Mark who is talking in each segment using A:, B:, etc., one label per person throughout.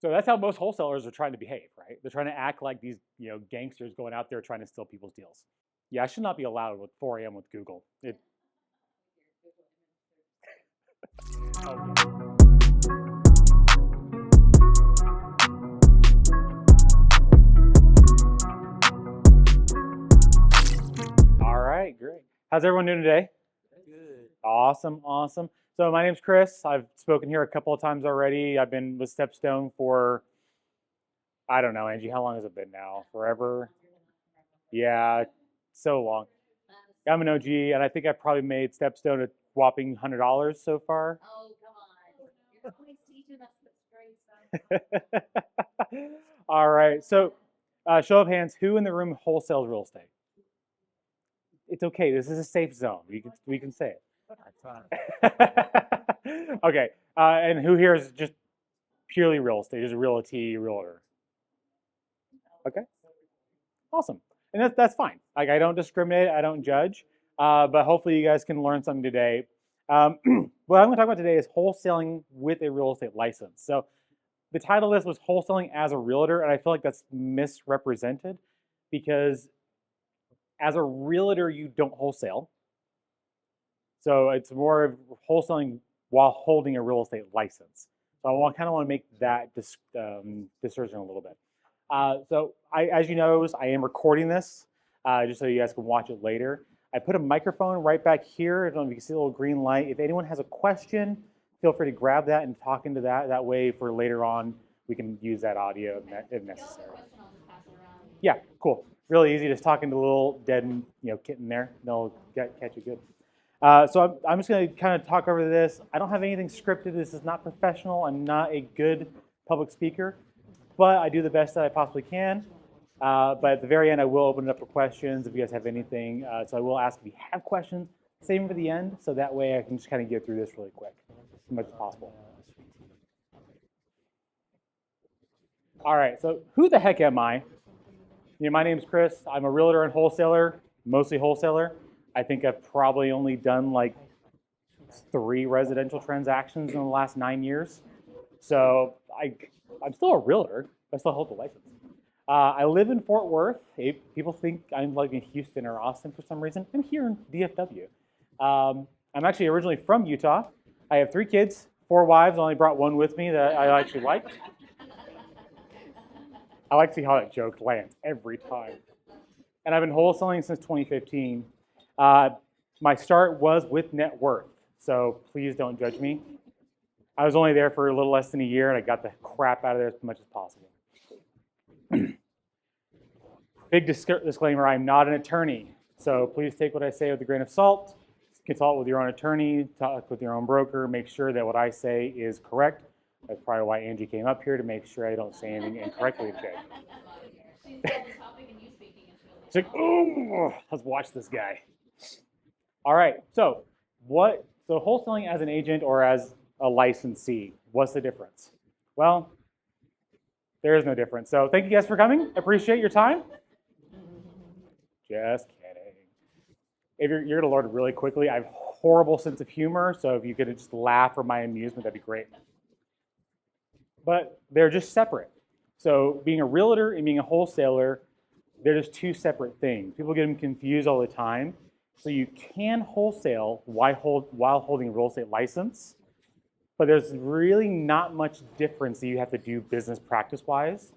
A: So that's how most wholesalers are trying to behave, right? They're trying to act like these, gangsters going out there trying to steal people's deals. Yeah, I should not be allowed with 4 a.m. with Google. Oh, all right, great. How's everyone doing today?
B: Good.
A: Awesome, awesome. So my name's Chris. I've spoken here a couple of times already. I've been with Stepstone for, I don't know, Angie, how long has it been now? Forever? Yeah, so long. I'm an OG, and I think I probably made Stepstone a whopping $100 so far.
C: Oh, come on. You're always teaching us the straight stuff.
A: All right. So, show of hands, who in the room wholesales real estate? It's okay. This is a safe zone. We can say
B: That's fine.
A: it. Okay. And who here is just purely real estate? Just realty, realtor. Okay. Awesome. And that's fine. Like I don't discriminate. I don't judge. But hopefully you guys can learn something today. What I'm going to talk about today is wholesaling with a real estate license. So the title of this was wholesaling as a realtor, and I feel like that's misrepresented because as a realtor, you don't wholesale. So it's more of wholesaling while holding a real estate license. So kind of want to make that distinction a little bit. As you know, I am recording this just so you guys can watch it later. I put a microphone right back here. I don't know if you can see a little green light. If anyone has a question, feel free to grab that and talk into that. That way, for later on, we can use that audio if necessary. Yeah, cool. Really easy. Just talking to a little dead, kitten there. They'll catch you good. So I'm just going to kind of talk over this. I don't have anything scripted. This is not professional. I'm not a good public speaker, but I do the best that I possibly can. But at the very end, I will open it up for questions if you guys have anything. So I will ask if you have questions, save them for the end, so that way I can just kind of get through this really quick, as much as possible. All right, so who the heck am I? My name's Chris. I'm a realtor and wholesaler, mostly wholesaler. I think I've probably only done like 3 residential transactions in the last 9 years. So I'm still a realtor. I still hold the license. I live in Fort Worth. People think I'm like in Houston or Austin for some reason. I'm here in DFW. I'm actually originally from Utah. I have 3 kids, 4 wives. I only brought 1 with me that I actually liked. I like to see how that joke lands every time. And I've been wholesaling since 2015. My start was with net worth, so please don't judge me. I was only there for a little less than a year, and I got the crap out of there as much as possible. Big disclaimer, I'm not an attorney, so please take what I say with a grain of salt. Consult with your own attorney, talk with your own broker, make sure that what I say is correct. That's probably why Angie came up here, to make sure I don't say anything incorrectly today. She's like, oh, let's watch this guy. All right, so wholesaling as an agent or as a licensee, what's the difference? Well, there is no difference. So thank you guys for coming. Appreciate your time. Just kidding. If you're gonna learn really quickly, I have a horrible sense of humor, so if you could just laugh for my amusement, that'd be great. But they're just separate. So being a realtor and being a wholesaler, they're just 2 separate things. People get them confused all the time. So you can wholesale while holding a real estate license, but there's really not much difference that you have to do business practice-wise,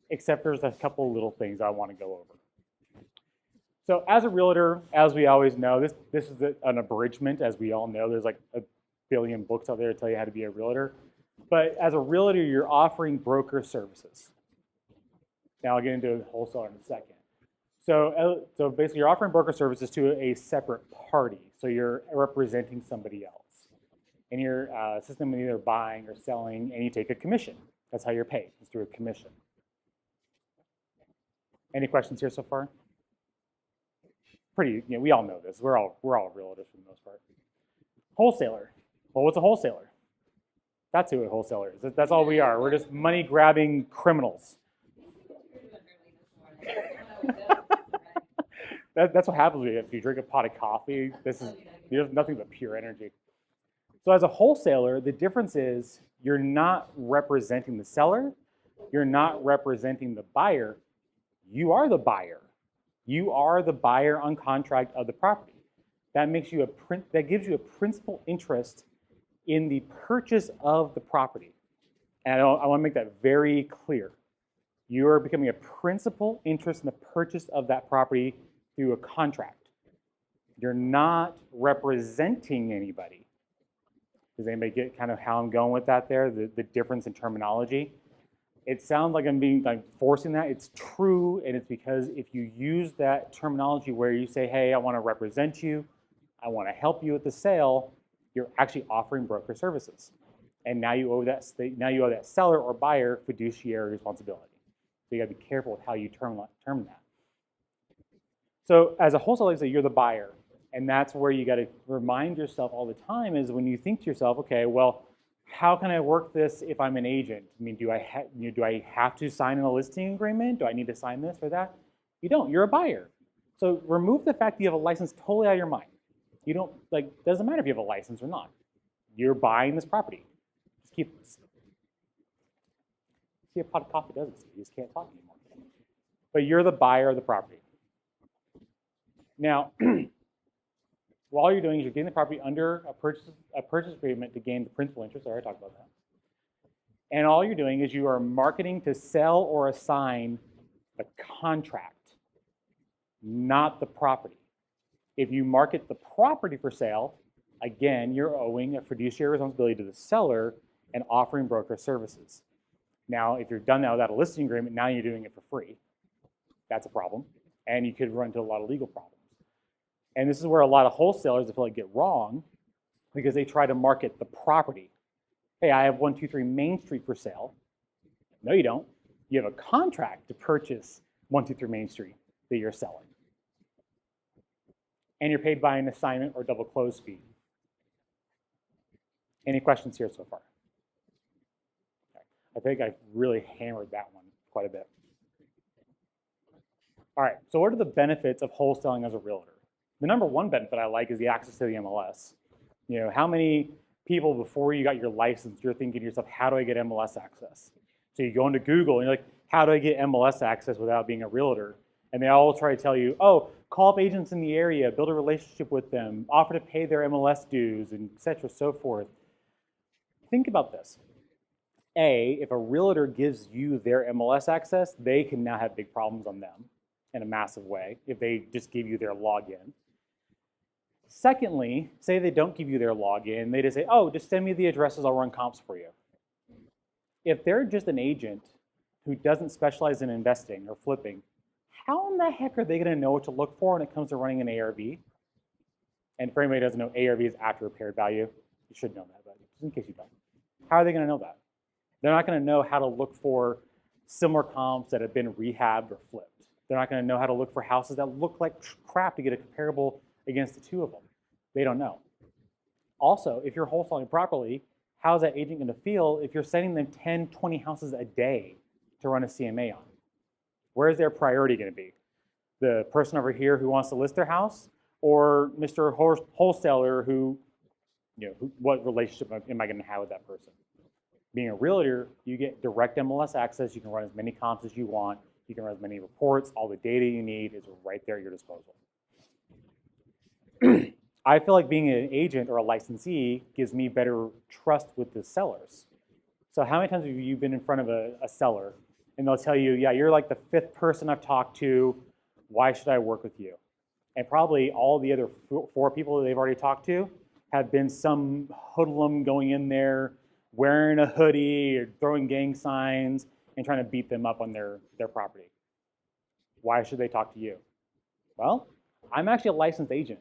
A: except there's a couple little things I want to go over. So as a realtor, as we always know, this is an abridgment, as we all know. There's like a billion books out there to tell you how to be a realtor. But as a realtor, you're offering broker services. Now I'll get into a wholesaler in a second. So basically, you're offering broker services to a separate party. So you're representing somebody else. And your system is either buying or selling, and you take a commission. That's how you're paid. It's through a commission. Any questions here so far? We all know this. We're all realtors for the most part. Wholesaler. Well, what's a wholesaler? That's who a wholesaler is. That's all we are. We're just money-grabbing criminals. That's what happens if you drink a pot of coffee. There's nothing but pure energy. So as a wholesaler, the difference is you're not representing the seller, You're not representing the buyer. You are the buyer. You are the buyer on contract of the property. That makes you that gives you a principal interest in the purchase of the property. And I want to make that very clear. You are becoming a principal interest in the purchase of that property through a contract. You're not representing anybody. Does anybody get kind of how I'm going with that there, the difference in terminology? It sounds like I'm being like forcing that. It's true, and it's because if you use that terminology where you say, hey, I want to represent you, I want to help you with the sale, you're actually offering broker services. And now you owe that seller or buyer fiduciary responsibility. So you got to be careful with how you term that. So as a wholesaler, you're the buyer, and that's where you got to remind yourself all the time is when you think to yourself, okay, well, how can I work this if I'm an agent? I mean, do I have to sign a listing agreement? Do I need to sign this or that? You don't. You're a buyer. So remove the fact that you have a license totally out of your mind. You don't doesn't matter if you have a license or not. You're buying this property. Just keep. See, a pot of coffee doesn't see. You just can't talk anymore. But you're the buyer of the property. Now, all you're doing is you're getting the property under a purchase agreement to gain the principal interest. I already talked about that. And all you're doing is you are marketing to sell or assign the contract, not the property. If you market the property for sale, again, you're owing a fiduciary responsibility to the seller and offering broker services. Now, if you're done that without a listing agreement, now you're doing it for free. That's a problem. And you could run into a lot of legal problems. And this is where a lot of wholesalers, I feel like, get wrong because they try to market the property. Hey, I have 123 Main Street for sale. No, you don't. You have a contract to purchase 123 Main Street that you're selling. And you're paid by an assignment or double close fee. Any questions here so far? Okay. I think I've really hammered that one quite a bit. All right, so what are the benefits of wholesaling as a realtor? The number one benefit I like is the access to the MLS. You know, how many people before you got your license, you're thinking to yourself, how do I get MLS access? So you go into Google and you're like, how do I get MLS access without being a realtor? And they all try to tell you, oh, call up agents in the area, build a relationship with them, offer to pay their MLS dues, and et cetera, so forth. Think about this. A, if a realtor gives you their MLS access, they can now have big problems on them in a massive way if they just give you their login. Secondly, say they don't give you their login, they just say, oh, just send me the addresses, I'll run comps for you. If they're just an agent who doesn't specialize in investing or flipping, how in the heck are they going to know what to look for when it comes to running an ARV? And for anybody who doesn't know, ARV is after repaired value. You should know that, but just in case you don't. How are they going to know that? They're not going to know how to look for similar comps that have been rehabbed or flipped. They're not going to know how to look for houses that look like crap to get a comparable against the two of them. They don't know. Also, if you're wholesaling properly, how's that agent going to feel if you're sending them 10, 20 houses a day to run a CMA on? Where's their priority going to be? The person over here who wants to list their house, or Mr. Wholesaler who, what relationship am I going to have with that person? Being a realtor, you get direct MLS access. You can run as many comps as you want. You can run as many reports. All the data you need is right there at your disposal. I feel like being an agent or a licensee gives me better trust with the sellers. So how many times have you been in front of a seller and they'll tell you, yeah, you're like the 5th person I've talked to. Why should I work with you? And probably all the other 4 people that they've already talked to have been some hoodlum going in there wearing a hoodie or throwing gang signs and trying to beat them up on their property. Why should they talk to you? Well, I'm actually a licensed agent.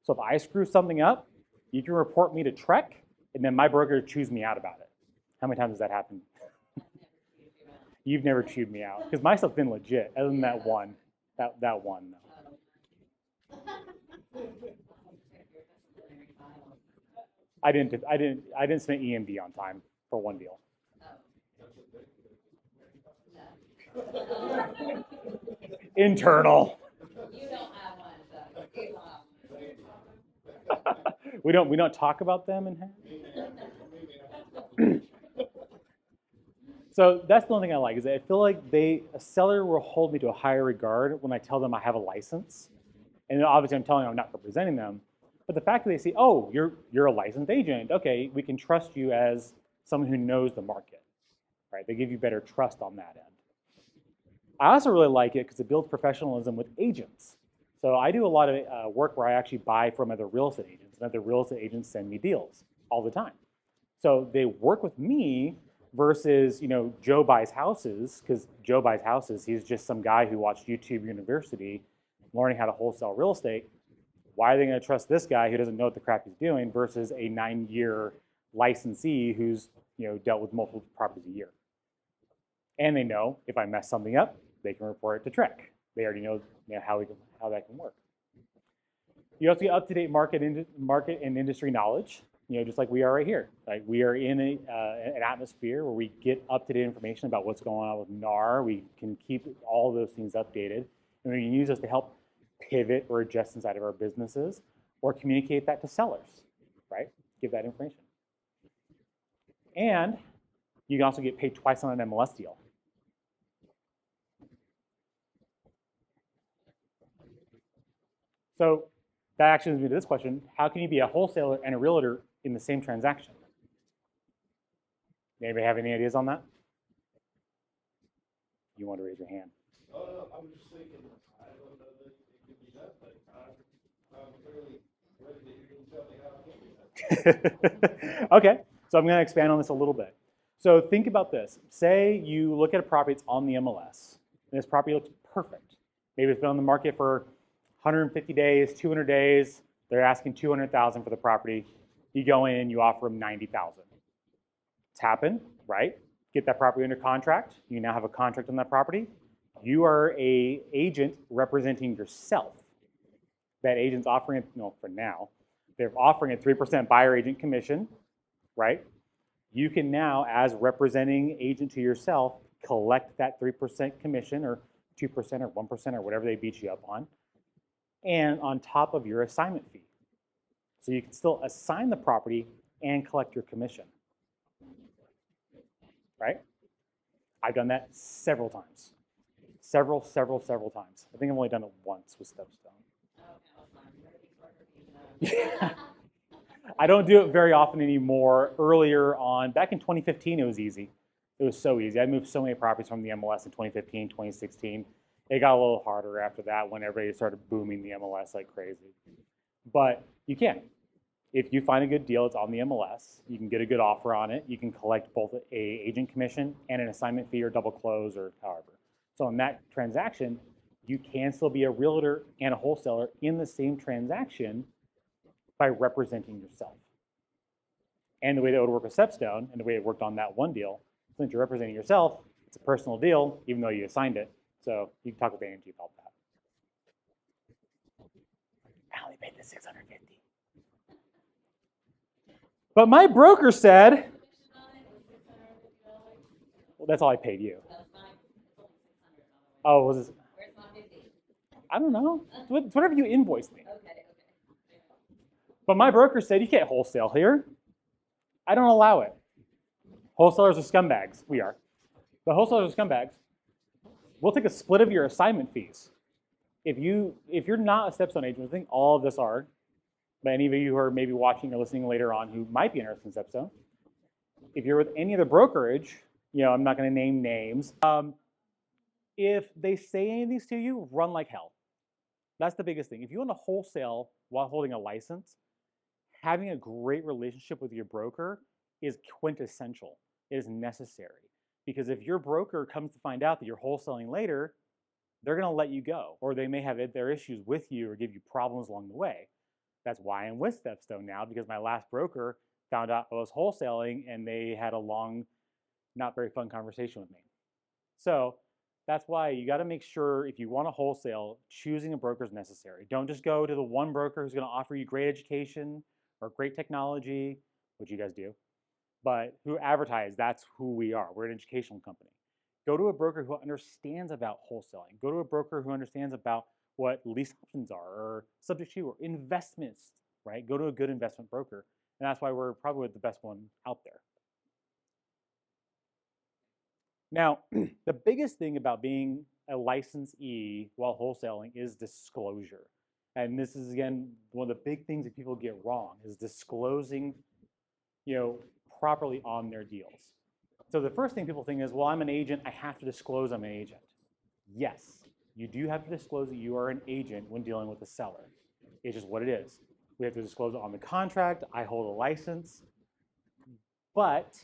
A: So if I screw something up, you can report me to Trek, and then my broker chews me out about it. How many times has that happened? You've never chewed me out, because my stuff's been legit, other than that one. That one, though. I didn't submit EMD on time for one deal. Internal.
C: You don't have one, so you don't have
A: We don't talk about them in here. So that's the only thing I like is that I feel like a seller will hold me to a higher regard when I tell them I have a license. And obviously I'm telling them I'm not representing them. But the fact that they see, oh, you're a licensed agent, okay, we can trust you as someone who knows the market, right? They give you better trust on that end. I also really like it because it builds professionalism with agents. So I do a lot of work where I actually buy from other real estate agents, and other real estate agents send me deals all the time. So they work with me versus, Joe buys houses, because Joe buys houses, he's just some guy who watched YouTube University learning how to wholesale real estate. Why are they going to trust this guy who doesn't know what the crap he's doing versus a 9-year licensee who's dealt with multiple properties a year? And they know if I mess something up, they can report it to Trek. They already know, how that can work. You also get up-to-date market and industry knowledge, just like we are right here. Like we are in an atmosphere where we get up-to-date information about what's going on with NAR. We can keep all of those things updated, and we can use this to help pivot or adjust inside of our businesses, or communicate that to sellers, right? Give that information. And you can also get paid twice on an MLS deal. So that actually leads me to this question. How can you be a wholesaler and a realtor in the same transaction? Anybody have any ideas on that? You want to raise your hand.
B: No, I'm just thinking, I don't know that it could be done, but I'm clearly ready to hear you tell me how it can be done.
A: Okay, so I'm going to expand on this a little bit. So think about this. Say you look at a property that's on the MLS, and this property looks perfect. Maybe it's been on the market for 150 days, 200 days. They're asking 200,000 for the property. You go in, you offer them 90,000. It's happened, right? Get that property under contract. You now have a contract on that property. You are an agent representing yourself. That agent's offering, for now, they're offering a 3% buyer agent commission, right? You can now, as representing agent to yourself, collect that 3% commission or 2% or 1% or whatever they beat you up on, and on top of your assignment fee. So you can still assign the property and collect your commission, right? I've done that several times. Several times. I think I've only done it once with Stepstone. Yeah. I don't do it very often anymore. Earlier on, back in 2015, it was easy. It was so easy. I moved so many properties from the MLS in 2015, 2016. It got a little harder after that when everybody started booming the MLS like crazy. But you can. If you find a good deal, it's on the MLS. You can get a good offer on it. You can collect both an agent commission and an assignment fee or double close or however. So in that transaction, you can still be a realtor and a wholesaler in the same transaction by representing yourself. And the way that would work with Stepstone and the way it worked on that one deal, since you're representing yourself, it's a personal deal, even though you assigned it. So you can talk with Angie about that. I only paid the $650. But my broker said, well, that's all I paid you. Oh, was this? I don't know. It's whatever you invoiced me. But my broker said, you can't wholesale here. I don't allow it. Wholesalers are scumbags. We are. But wholesalers are scumbags. We'll take a split of your assignment fees. If you're not a Stepstone agent, I think all of us are, but any of you who are maybe watching or listening later on who might be interested in Stepstone, if you're with any other brokerage, I'm not going to name names. If they say any of these to you, run like hell. That's the biggest thing. If you want to wholesale while holding a license, having a great relationship with your broker is quintessential. It is necessary. Because if your broker comes to find out that you're wholesaling later, they're going to let you go, or they may have their issues with you or give you problems along the way. That's why I'm with Stepstone now, because my last broker found out I was wholesaling and they had a long, not very fun conversation with me. So that's why you got to make sure if you want to wholesale, choosing a broker is necessary. Don't just go to the one broker who's going to offer you great education or great technology, which you guys do, but who advertise. That's who we are. We're an educational company. Go to a broker who understands about wholesaling. Go to a broker who understands about what lease options are or subject to or investments, right? Go to a good investment broker. And that's why we're probably the best one out there. Now, the biggest thing about being a licensee while wholesaling is disclosure. And this is, again, one of the big things that people get wrong is disclosing, properly on their deals. So the first thing people think is, well, I'm an agent, I have to disclose I'm an agent. Yes, you do have to disclose that you are an agent when dealing with a seller. It's just what it is. We have to disclose it on the contract. I hold a license, but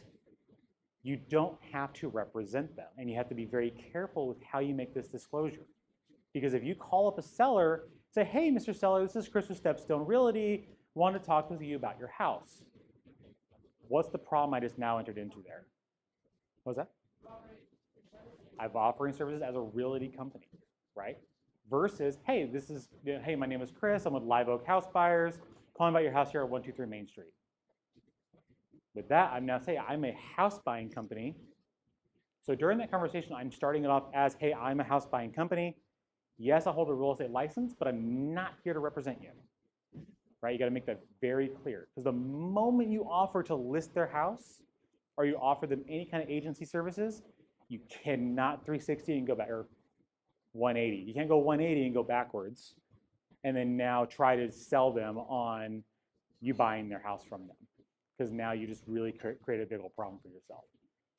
A: you don't have to represent them, and you have to be very careful with how you make this disclosure. Because if you call up a seller, say, hey, Mr. Seller, this is Chris with Stepstone Realty, want to talk with you about your house. What's the problem I just now entered into there? What was that? I'm offering services as a realty company, right? Versus, hey, hey, my name is Chris, I'm with Live Oak House Buyers, calling about your house here at 123 Main Street. With that, I'm now saying I'm a house buying company. So during that conversation, I'm starting it off as, hey, I'm a house buying company. Yes, I hold a real estate license, but I'm not here to represent you. Right? You got to make that very clear. Because the moment you offer to list their house or you offer them any kind of agency services, you cannot 360 and go back, or 180. You can't go 180 and go backwards and then now try to sell them on you buying their house from them. Because now you just really create a big old problem for yourself.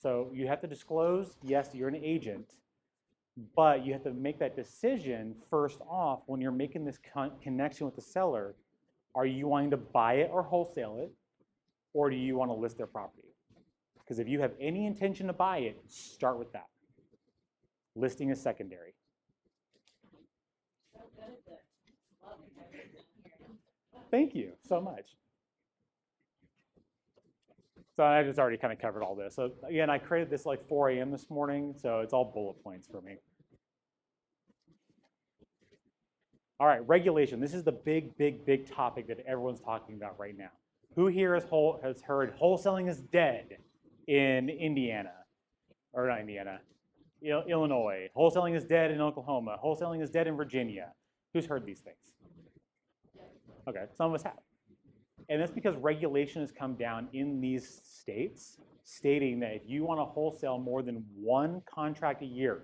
A: So you have to disclose, yes, you're an agent, but you have to make that decision first off when you're making this connection with the seller. Are you wanting to buy it or wholesale it, or do you want to list their property? Because if you have any intention to buy it, start with that. Listing is secondary. Thank you so much. So I just already kind of covered all this. So again, I created this like 4 a.m. this morning, so it's all bullet points for me. All right, regulation. This is the big topic that everyone's talking about right now. Who here has heard wholesaling is dead in Indiana? Or not Indiana, Illinois. Wholesaling is dead in Oklahoma. Wholesaling is dead in Virginia. Who's heard these things? Okay, some of us have. And that's because regulation has come down in these states stating that if you want to wholesale more than one contract a year,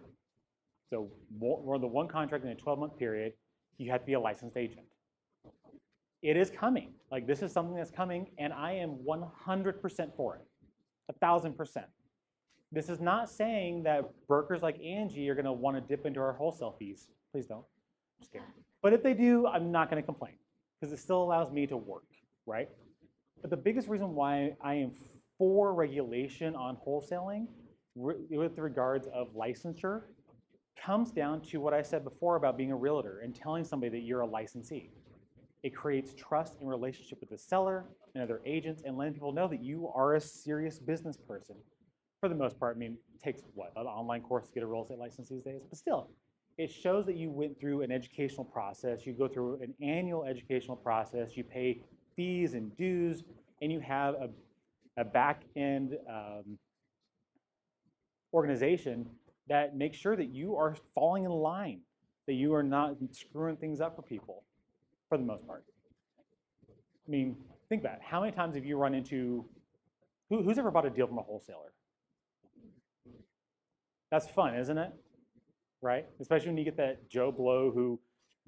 A: so more than one contract in a 12-month period, you have to be a licensed agent. It is coming. Like, this is something that's coming, and I am 100% for it, 1,000%. This is not saying that brokers like Angie are going to want to dip into our wholesale fees. Please don't. Just kidding. But if they do, I'm not going to complain because it still allows me to work, right? But the biggest reason why I am for regulation on wholesaling with regards of licensure comes down to what I said before about being a realtor and telling somebody that you're a licensee. It creates trust and relationship with the seller and other agents and letting people know that you are a serious business person. For the most part, I mean, it takes what, an online course to get a real estate license these days? But still, it shows that you went through an educational process. You go through an annual educational process. You pay fees and dues, and you have a back-end organization that makes sure that you are falling in line, that you are not screwing things up for people, for the most part. I mean, think about it. How many times have you run into, who's ever bought a deal from a wholesaler? That's fun, isn't it? Right? Especially when you get that Joe Blow who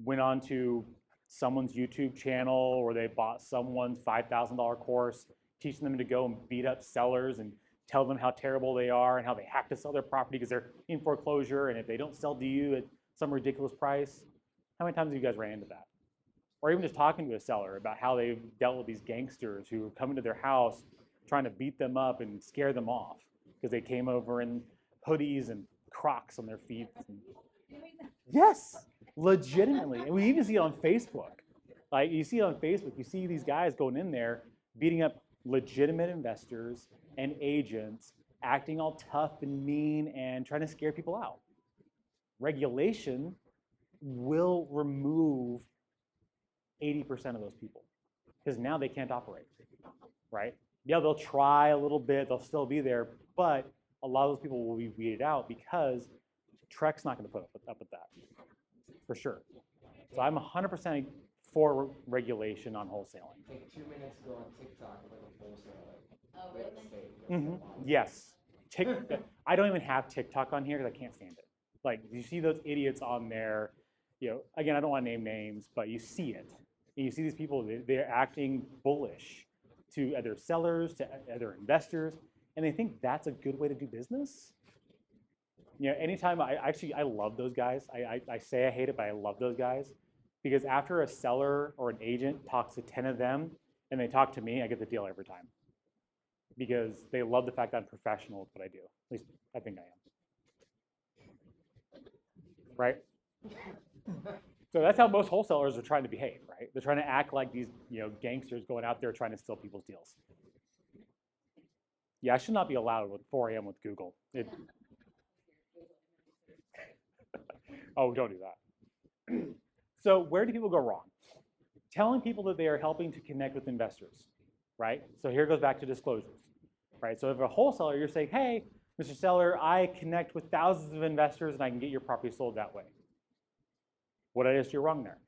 A: went on to someone's YouTube channel or they bought someone's $5,000 course, teaching them to go and beat up sellers and tell them how terrible they are and how they have to sell their property because they're in foreclosure, and if they don't sell to you at some ridiculous price. How many times have you guys ran into that? Or even just talking to a seller about how they've dealt with these gangsters who come into their house trying to beat them up and scare them off because they came over in hoodies and Crocs on their feet. Yes, legitimately. And we even see it on Facebook. Like, you see it on Facebook, you see these guys going in there beating up legitimate investors and agents, acting all tough and mean and trying to scare people out. Regulation will remove 80% of those people because now they can't operate, right? Yeah, they'll try a little bit, they'll still be there, but a lot of those people will be weeded out because Trek's not going to put up with that, for sure. So I'm 100% for regulation on wholesaling.
D: Like 2 minutes ago on TikTok, like a wholesaler.
C: Oh, really?
A: Yes. I don't even have TikTok on here because I can't stand it. Like, you see those idiots on there, again, I don't want to name names, but you see it. And you see these people, they're acting bullish to other sellers, to other investors, and they think that's a good way to do business. Anytime I love those guys. I say I hate it, but I love those guys because after a seller or an agent talks to 10 of them and they talk to me, I get the deal every time because they love the fact that I'm professional with what I do. At least I think I am. Right? So that's how most wholesalers are trying to behave, right? They're trying to act like these, gangsters going out there trying to steal people's deals. Yeah, I should not be allowed at 4 a.m. with Google. Oh, don't do that. So where do people go wrong? Telling people that they are helping to connect with investors, right? So here goes back to disclosures, right? So if a wholesaler, you're saying, hey, Mr. Seller, I connect with thousands of investors and I can get your property sold that way. What is you're wrong there?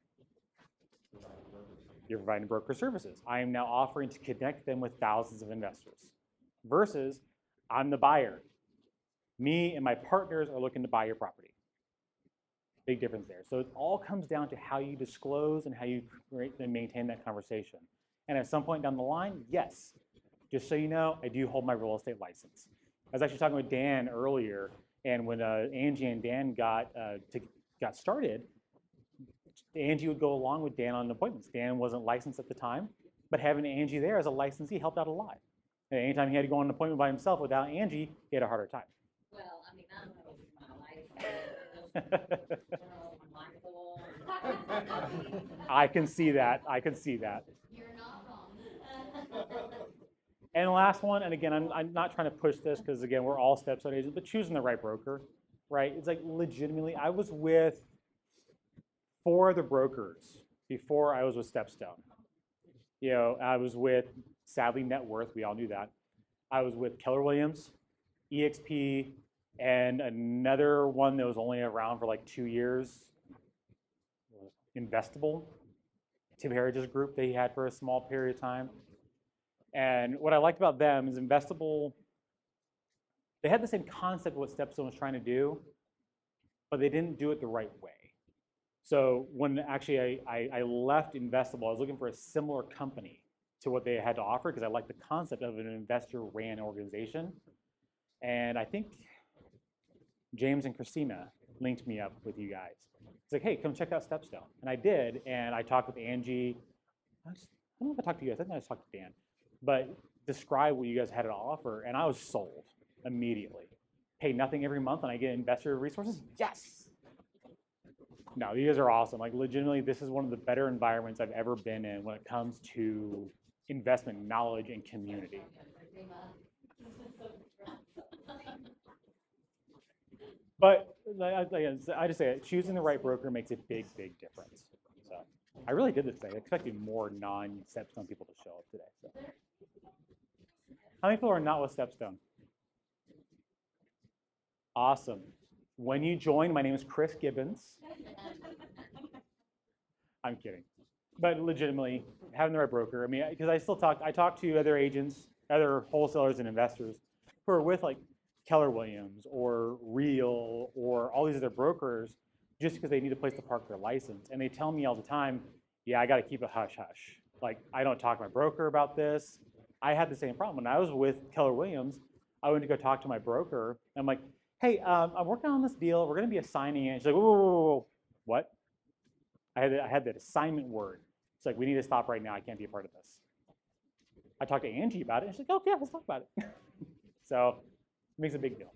A: You're providing broker services. I am now offering to connect them with thousands of investors versus I'm the buyer. Me and my partners are looking to buy your property. Big difference there. So it all comes down to how you disclose and how you create and maintain that conversation. And at some point down the line, yes, just so you know, I do hold my real estate license. I was actually talking with Dan earlier, and when Angie and Dan got started, Angie would go along with Dan on appointments. Dan wasn't licensed at the time, but having Angie there as a licensee helped out a lot. And anytime he had to go on an appointment by himself without Angie, he had a harder time.
D: Well, I mean, I know my life.
A: I can see that. I can see that.
C: You're not wrong.
A: And the last one, and again, I'm not trying to push this because again, we're all stepstone agents, but choosing the right broker, right? It's like legitimately, I was with 4 other brokers before I was with Stepstone. I was with, sadly, Net Worth. We all knew that. I was with Keller Williams, EXP, and another one that was only around for like 2 years, Investable, Tim Heritage's group that he had for a small period of time. And what I liked about them is Investable, they had the same concept of what Stepstone was trying to do, but they didn't do it the right way. So when actually I left Investable, I was looking for a similar company to what they had to offer because I liked the concept of an investor-ran organization. And I think James and Christina linked me up with you guys. It's like, hey, come check out Stepstone. And I did, and I talked with Angie. I don't know if I talked to you guys. I think I just talked to Dan. But describe what you guys had to offer, and I was sold immediately. Pay nothing every month, and I get investor resources? Yes! No, you guys are awesome. Like, legitimately, this is one of the better environments I've ever been in when it comes to investment knowledge and community. But I just say it, choosing the right broker makes a big, big difference. So I really did this today. I expected more non-Stepstone people to show up today. So. How many people are not with Stepstone? Awesome. When you join, my name is Chris Gibbons. I'm kidding. But legitimately, having the right broker, I mean, because I talk to other agents, other wholesalers and investors who are with like Keller Williams or Real or all these other brokers just because they need a place to park their license. And they tell me all the time, yeah, I got to keep it hush hush. Like, I don't talk to my broker about this. I had the same problem. When I was with Keller Williams, I went to go talk to my broker. And I'm like, hey, I'm working on this deal. We're going to be assigning it. She's like, whoa, whoa, whoa, whoa. What? I had that assignment word. It's like, we need to stop right now. I can't be a part of this. I talked to Angie about it. And she's like, oh, yeah, let's talk about it. So it makes a big deal.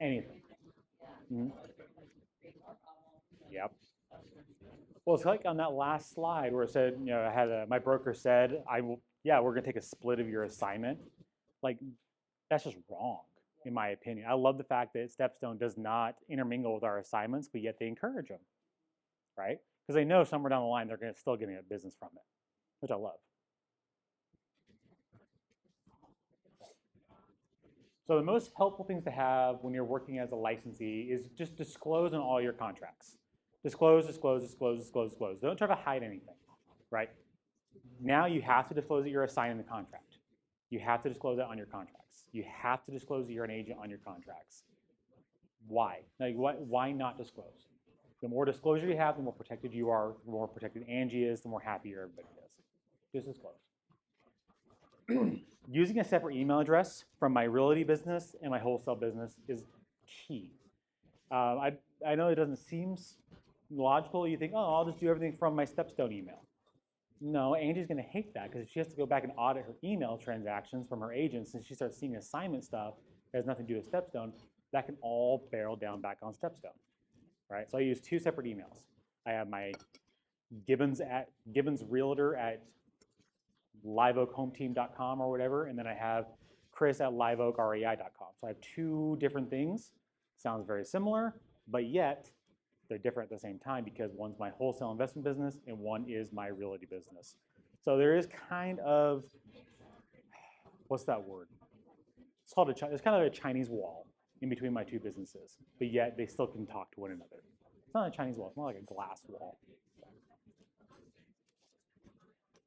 A: Anything. Mm-hmm. Yep. Well, it's like on that last slide where it said, I had my broker said, we're going to take a split of your assignment. Like, that's just wrong, in my opinion. I love the fact that Stepstone does not intermingle with our assignments, but yet they encourage them, right? Because they know somewhere down the line they're still getting a business from it, which I love. So the most helpful things to have when you're working as a licensee is just disclose in all your contracts. Disclose, disclose, disclose, disclose, disclose. Don't try to hide anything, right? Now you have to disclose that you're assigning the contract. You have to disclose that on your contracts. agents. You have to disclose that you're an agent on your contracts. Why? Like, why not disclose? The more disclosure you have, the more protected you are, the more protected Angie is, the more happier everybody is. Just disclose. Using a separate email address from my realty business and my wholesale business is key. I know it doesn't seem logical. You think, oh, I'll just do everything from my Stepstone email. No, Angie's going to hate that because if she has to go back and audit her email transactions from her agents and she starts seeing assignment stuff that has nothing to do with Stepstone, that can all barrel down back on Stepstone, right? So I use two separate emails. I have my Gibbons Realtor at liveoakhometeam.com or whatever, and then I have Chris at liveoakrei.com. So I have two different things. Sounds very similar, but yet they're different at the same time because one's my wholesale investment business and one is my realty business. So there is kind of, what's that word? It's called it's kind of a Chinese wall in between my two businesses, but yet they still can talk to one another. It's not a Chinese wall, it's more like a glass wall.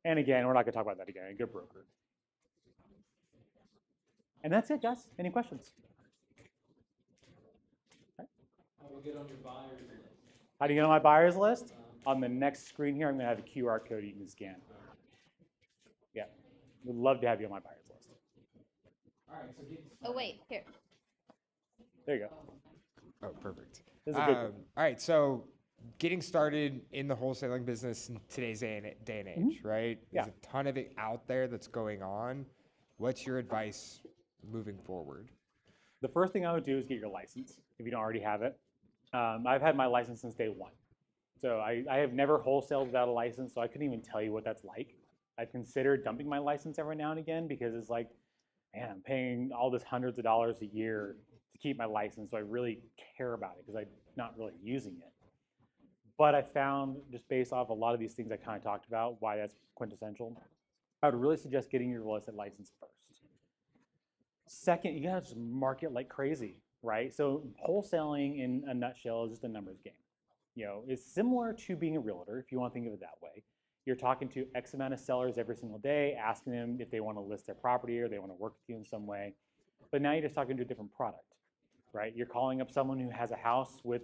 A: And again, we're not gonna talk about that again, a good broker. And that's it, guys. Any questions?
B: How do we get on your buyers list?
A: How do you get on my buyers list? On the next screen here, I'm gonna have a QR code you can scan. Yeah, would love to have you on my buyers list.
B: All right, so get
C: Oh, wait, here.
A: There you go.
E: Oh, perfect.
A: This is a good one.
E: All right, so getting started in the wholesaling business in today's day and age, right?
A: Yeah.
E: There's a ton of it out there that's going on. What's your advice moving forward?
A: The first thing I would do is get your license if you don't already have it. I've had my license since day one. So I have never wholesaled without a license, so I couldn't even tell you what that's like. I've considered dumping my license every now and again because it's like, man, I'm paying all this hundreds of dollars a year to keep my license, so I really care about it because I'm not really using it. But I found, just based off a lot of these things I kind of talked about, why that's quintessential, I would really suggest getting your real estate license first. Second, you gotta just market like crazy, right? So wholesaling in a nutshell is just a numbers game. You know, it's similar to being a realtor, if you want to think of it that way. You're talking to X amount of sellers every single day, asking them if they want to list their property or they want to work with you in some way. But now you're just talking to a different product, right? You're calling up someone who has a house with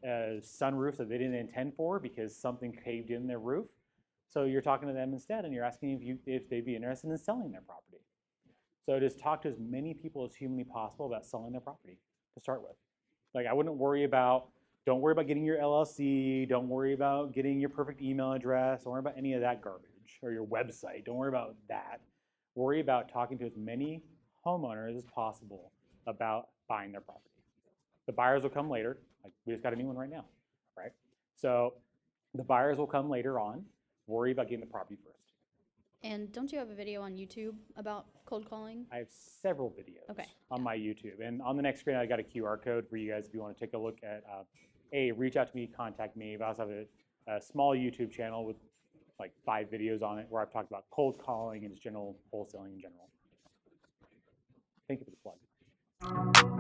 A: a sunroof that they didn't intend for because something caved in their roof. So you're talking to them instead, and you're asking if they'd be interested in selling their property. So just talk to as many people as humanly possible about selling their property to start with. Like I wouldn't worry about, don't worry about getting your LLC, don't worry about getting your perfect email address, don't worry about any of that garbage, or your website, don't worry about that. Worry about talking to as many homeowners as possible about buying their property. The buyers will come later, like we just got a new one right now, right? So the buyers will come later on, worry about getting the property first.
F: And don't you have a video on YouTube about cold calling?
A: I have several videos
F: Okay,
A: on my YouTube. And on the next screen, I got a QR code for you guys if you want to take a look at, reach out to me, contact me. But I also have a small YouTube channel with like 5 videos on it where I've talked about cold calling and just general wholesaling in general. Thank you for the plug.